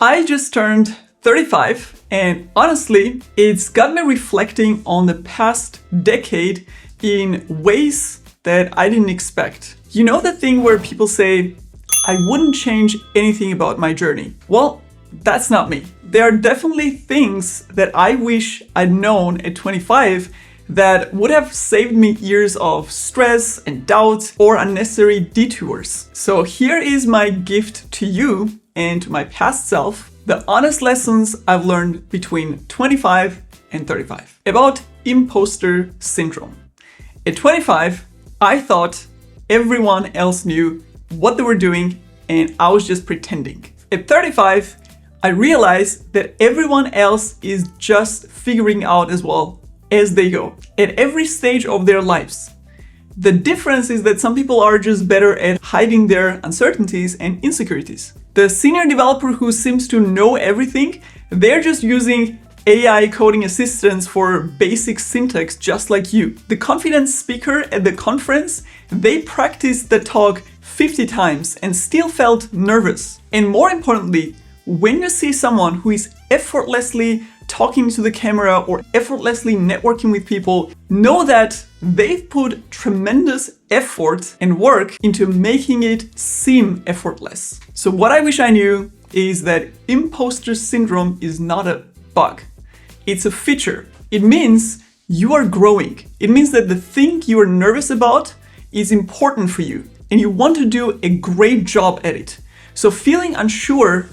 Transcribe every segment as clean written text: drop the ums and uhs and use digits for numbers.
I just turned 35 and honestly, it's got me reflecting on the past decade in ways that I didn't expect. You know the thing where people say, I wouldn't change anything about my journey? Well, that's not me. There are definitely things that I wish I'd known at 25 that would have saved me years of stress and doubt or unnecessary detours. So here is my gift to you and to my past self, the honest lessons I've learned between 25 and 35 about imposter syndrome. At 25, I thought everyone else knew what they were doing and I was just pretending. At 35, I realized that everyone else is just figuring out as well as they go at every stage of their lives. The difference is that some people are just better at hiding their uncertainties and insecurities. The senior developer who seems to know everything, they're just using AI coding assistants for basic syntax just like you. The confident speaker at the conference, they practiced the talk 50 times and still felt nervous. And more importantly, when you see someone who is effortlessly talking to the camera or effortlessly networking with people, know that they've put tremendous effort and work into making it seem effortless. So what I wish I knew is that imposter syndrome is not a bug. It's a feature. It means you are growing. It means that the thing you are nervous about is important for you and you want to do a great job at it. So feeling unsure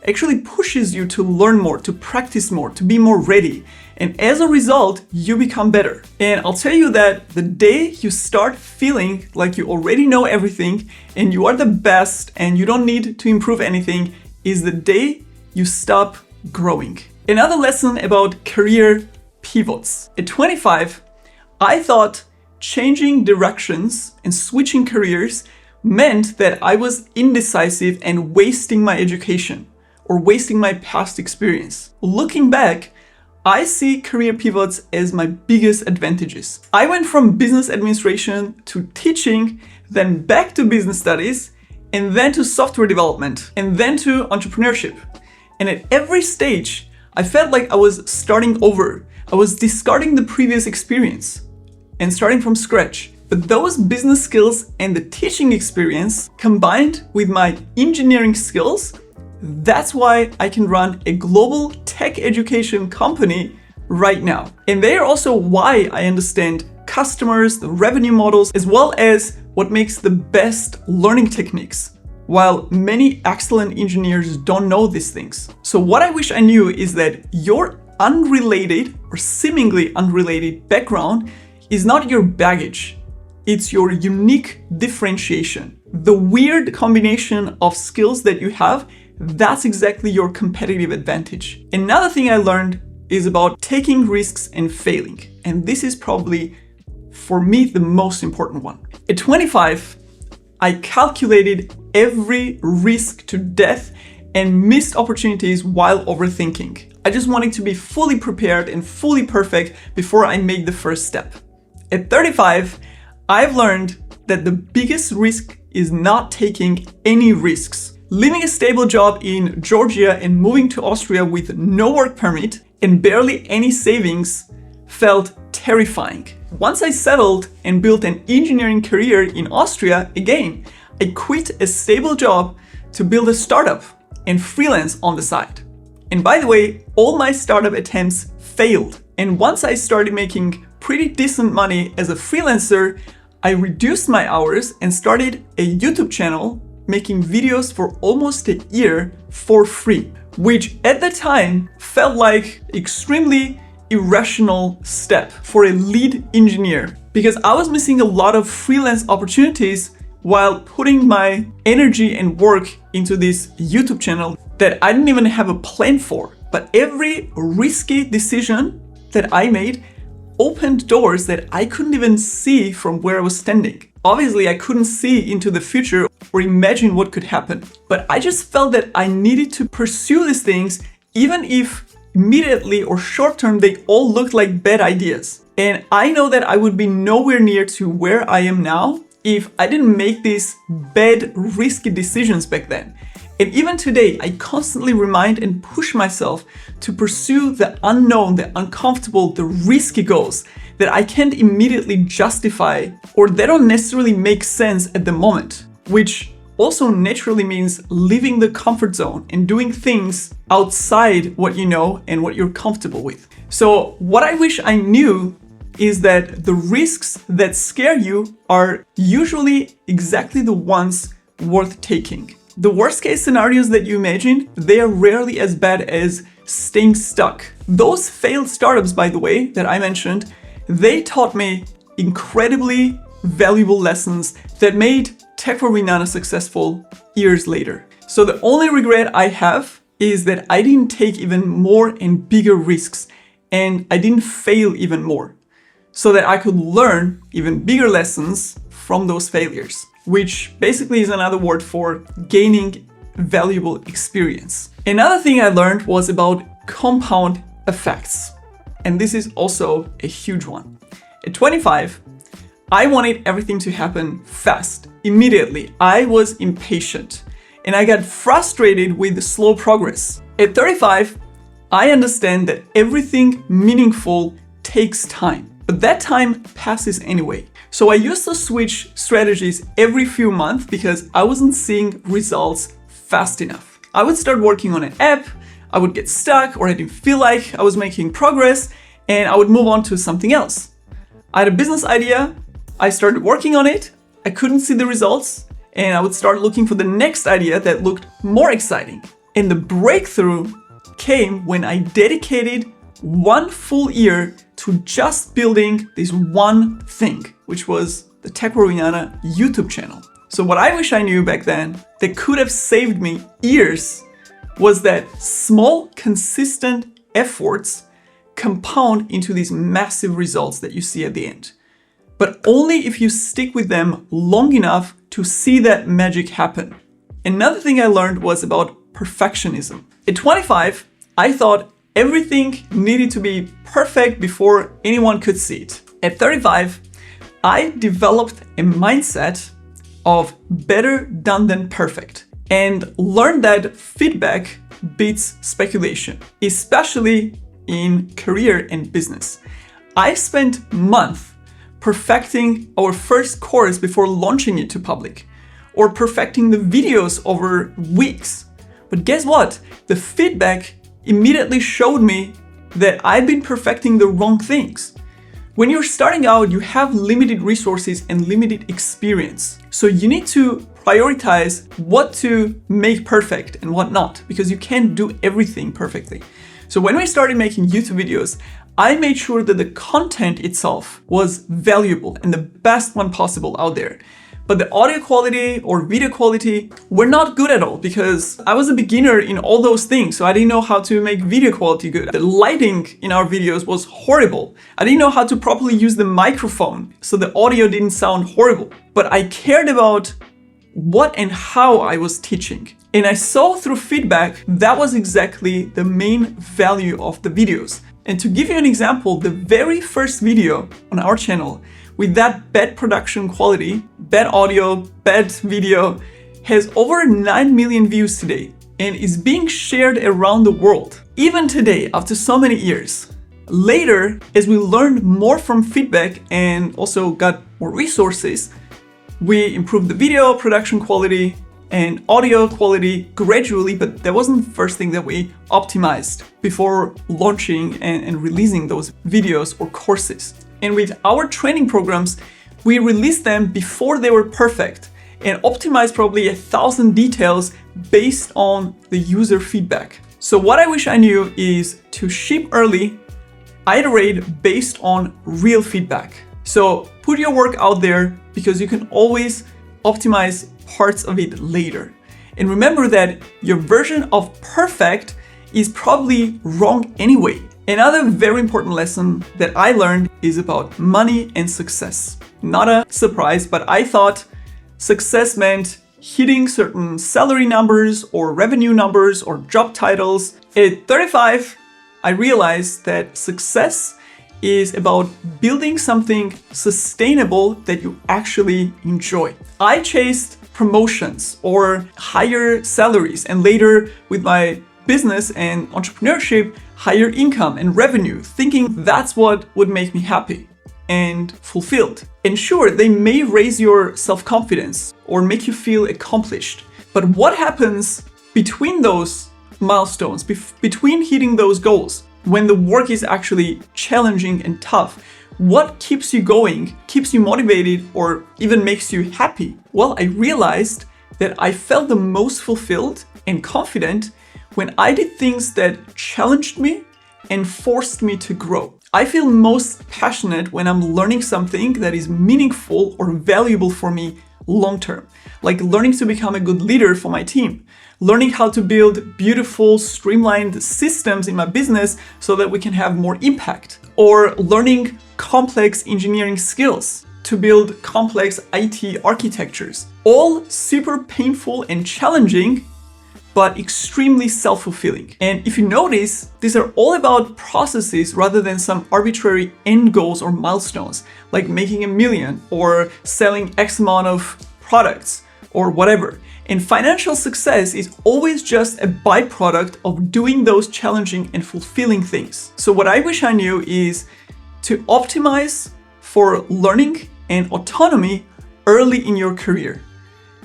actually pushes you to learn more, to practice more, to be more ready. And as a result, you become better. And I'll tell you that the day you start feeling like you already know everything and you are the best and you don't need to improve anything is the day you stop growing. Another lesson about career pivots. At 25, I thought changing directions and switching careers meant that I was indecisive and wasting my education or wasting my past experience. Looking back, I see career pivots as my biggest advantages. I went from business administration to teaching, then back to business studies, and then to software development, and then to entrepreneurship. And at every stage, I felt like I was starting over. I was discarding the previous experience and starting from scratch. But those business skills and the teaching experience combined with my engineering skills, that's why I can run a global tech education company right now. And they are also why I understand customers, the revenue models, as well as what makes the best learning techniques, while many excellent engineers don't know these things. So what I wish I knew is that your unrelated or seemingly unrelated background is not your baggage. It's your unique differentiation. The weird combination of skills that you have, that's exactly your competitive advantage. Another thing I learned is about taking risks and failing. And this is probably, for me, the most important one. At 25, I calculated every risk to death and missed opportunities while overthinking. I just wanted to be fully prepared and fully perfect before I made the first step. At 35, I've learned that the biggest risk is not taking any risks. Leaving a stable job in Georgia and moving to Austria with no work permit and barely any savings felt terrifying. Once I settled and built an engineering career in Austria, again, I quit a stable job to build a startup and freelance on the side. And by the way, all my startup attempts failed. And once I started making pretty decent money as a freelancer, I reduced my hours and started a YouTube channel making videos for almost a year for free, which at the time felt like extremely irrational step for a lead engineer because I was missing a lot of freelance opportunities while putting my energy and work into this YouTube channel that I didn't even have a plan for. But every risky decision that I made opened doors that I couldn't even see from where I was standing. Obviously, I couldn't see into the future or imagine what could happen. But I just felt that I needed to pursue these things, even if immediately or short term, they all looked like bad ideas. And I know that I would be nowhere near to where I am now if I didn't make these bad, risky decisions back then. And even today, I constantly remind and push myself to pursue the unknown, the uncomfortable, the risky goals that I can't immediately justify or they don't necessarily make sense at the moment, which also naturally means leaving the comfort zone and doing things outside what you know and what you're comfortable with. So what I wish I knew is that the risks that scare you are usually exactly the ones worth taking. The worst case scenarios that you imagine, they are rarely as bad as staying stuck. Those failed startups, by the way, that I mentioned, they taught me incredibly valuable lessons that made Tech for Banana successful years later. So the only regret I have is that I didn't take even more and bigger risks and I didn't fail even more so that I could learn even bigger lessons from those failures, which basically is another word for gaining valuable experience. Another thing I learned was about compound effects. And this is also a huge one. At 25, I wanted everything to happen fast, immediately. I was impatient and I got frustrated with the slow progress. At 35, I understand that everything meaningful takes time, but that time passes anyway. So I used to switch strategies every few months because I wasn't seeing results fast enough. I would start working on an app, I would get stuck or I didn't feel like I was making progress and I would move on to something else. I had a business idea, I started working on it, I couldn't see the results, and I would start looking for the next idea that looked more exciting. And the breakthrough came when I dedicated 1 full year to just building this one thing, which was the Tech for Banana YouTube channel. So what I wish I knew back then that could have saved me years was that small, consistent efforts compound into these massive results that you see at the end. But only if you stick with them long enough to see that magic happen. Another thing I learned was about perfectionism. At 25, I thought everything needed to be perfect before anyone could see it. At 35, I developed a mindset of better done than perfect and learned that feedback beats speculation, especially in career and business. I spent months perfecting our first course before launching it to public, or perfecting the videos over weeks. But guess what? The feedback immediately showed me that I've been perfecting the wrong things. When you're starting out, you have limited resources and limited experience. So you need to prioritize what to make perfect and what not, because you can't do everything perfectly. So when we started making YouTube videos, I made sure that the content itself was valuable and the best one possible out there. But the audio quality or video quality were not good at all because I was a beginner in all those things. So I didn't know how to make video quality good. The lighting in our videos was horrible. I didn't know how to properly use the microphone, so the audio didn't sound horrible. But I cared about what and how I was teaching. And I saw through feedback that was exactly the main value of the videos. And to give you an example, the very first video on our channel with that bad production quality, bad audio, bad video, has over 9 million views today and is being shared around the world. Even today, after so many years. Later, as we learned more from feedback and also got more resources, we improved the video production quality and audio quality gradually, but that wasn't the first thing that we optimized before launching and releasing those videos or courses. And with our training programs, we released them before they were perfect and optimized probably 1,000 details based on the user feedback. So what I wish I knew is to ship early, iterate based on real feedback. So put your work out there because you can always optimize parts of it later. And remember that your version of perfect is probably wrong anyway. Another very important lesson that I learned is about money and success. Not a surprise, but I thought success meant hitting certain salary numbers or revenue numbers or job titles. At 35, I realized that success is about building something sustainable that you actually enjoy. I chased promotions or higher salaries, and later with my business and entrepreneurship, higher income and revenue, thinking that's what would make me happy and fulfilled. And sure, they may raise your self-confidence or make you feel accomplished. But what happens between those milestones, between hitting those goals, when the work is actually challenging and tough? What keeps you going, keeps you motivated, or even makes you happy? Well, I realized that I felt the most fulfilled and confident when I did things that challenged me and forced me to grow. I feel most passionate when I'm learning something that is meaningful or valuable for me long term, like learning to become a good leader for my team, learning how to build beautiful, streamlined systems in my business so that we can have more impact, or learning complex engineering skills to build complex IT architectures. All super painful and challenging, but extremely self-fulfilling. And if you notice, these are all about processes rather than some arbitrary end goals or milestones, like making 1 million or selling X amount of products or whatever. And financial success is always just a byproduct of doing those challenging and fulfilling things. So what I wish I knew is to optimize for learning and autonomy early in your career.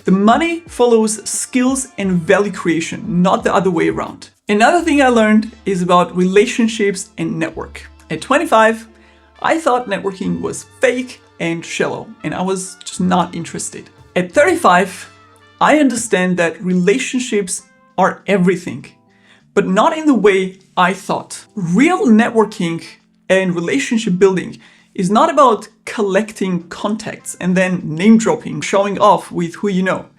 The money follows skills and value creation, not the other way around. Another thing I learned is about relationships and network. At 25, I thought networking was fake and shallow, and I was just not interested. At 35, I understand that relationships are everything, but not in the way I thought. Real networking and relationship building is not about collecting contacts and then name dropping, showing off with who you know.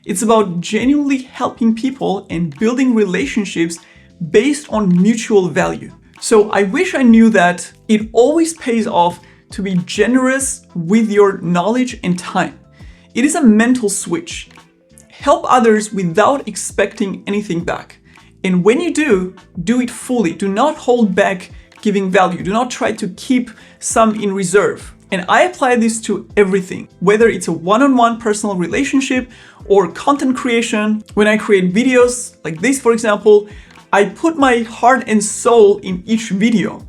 It's about genuinely helping people and building relationships based on mutual value. So I wish I knew that it always pays off to be generous with your knowledge and time. It is a mental switch. Help others without expecting anything back. And when you do it fully. Do not hold back giving value. Do not try to keep some in reserve. And I apply this to everything, whether it's a one-on-one personal relationship or content creation. When I create videos like this, for example, I put my heart and soul in each video.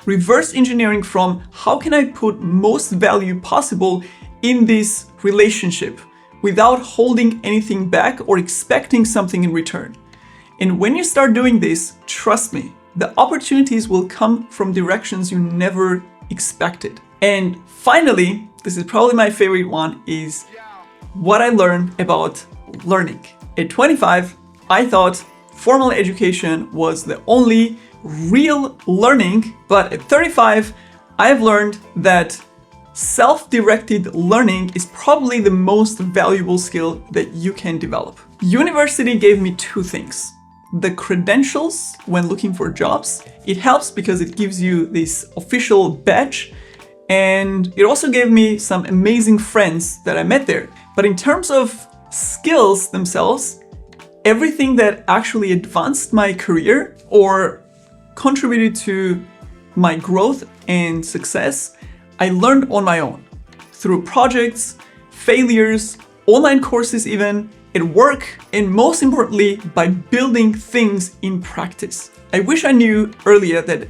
Reverse engineering from how can I put most value possible in this relationship without holding anything back or expecting something in return. And when you start doing this, trust me, the opportunities will come from directions you never expected. And finally, this is probably my favorite one, is what I learned about learning. At 25, I thought formal education was the only real learning, but at 35, I've learned that self-directed learning is probably the most valuable skill that you can develop. University gave me two things. The credentials when looking for jobs. It helps because it gives you this official badge, and it also gave me some amazing friends that I met there. But in terms of skills themselves, everything that actually advanced my career or contributed to my growth and success, I learned on my own through projects, failures, online courses even, at work, and most importantly, by building things in practice. I wish I knew earlier that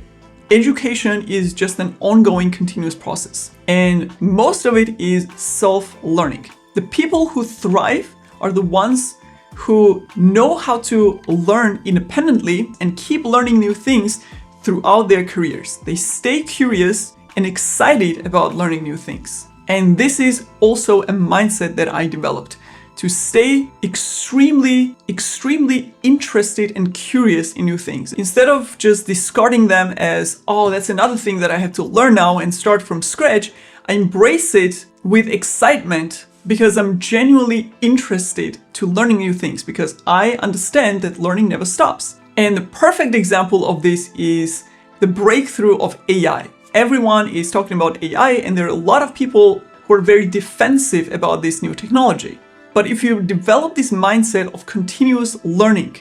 education is just an ongoing continuous process, and most of it is self-learning. The people who thrive are the ones who know how to learn independently and keep learning new things throughout their careers. They stay curious and excited about learning new things. And this is also a mindset that I developed, to stay extremely interested and curious in new things. Instead of just discarding them as, oh, that's another thing that I have to learn now and start from scratch, I embrace it with excitement because I'm genuinely interested to learning new things, because I understand that learning never stops. And the perfect example of this is the breakthrough of AI. Everyone is talking about AI, and there are a lot of people who are very defensive about this new technology. But if you develop this mindset of continuous learning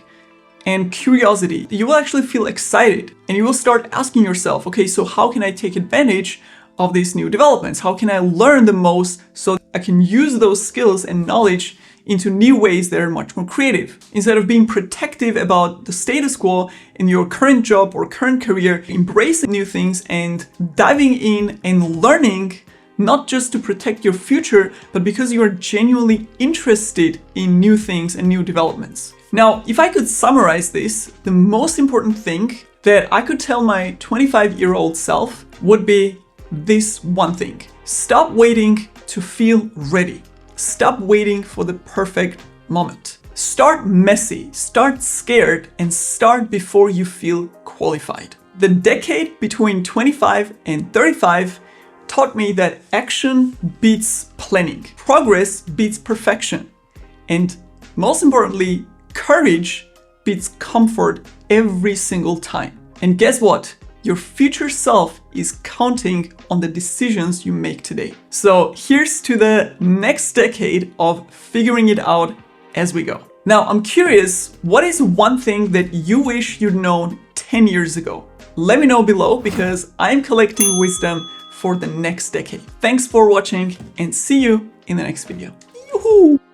and curiosity, you will actually feel excited, and you will start asking yourself, okay, so how can I take advantage of these new developments? How can I learn the most so I can use those skills and knowledge into new ways that are much more creative. Instead of being protective about the status quo in your current job or current career, embracing new things and diving in and learning, not just to protect your future, but because you are genuinely interested in new things and new developments. Now, if I could summarize this, the most important thing that I could tell my 25-year-old self would be this one thing. Stop waiting to feel ready. Stop waiting for the perfect moment. Start messy, start scared, and start before you feel qualified. The decade between 25 and 35 taught me that action beats planning, progress beats perfection, and most importantly, courage beats comfort every single time. And guess what? Your future self is counting on the decisions you make today. So here's to the next decade of figuring it out as we go. Now, I'm curious, what is one thing that you wish you'd known 10 years ago? Let me know below because I'm collecting wisdom for the next decade. Thanks for watching and see you in the next video. Yoo-hoo!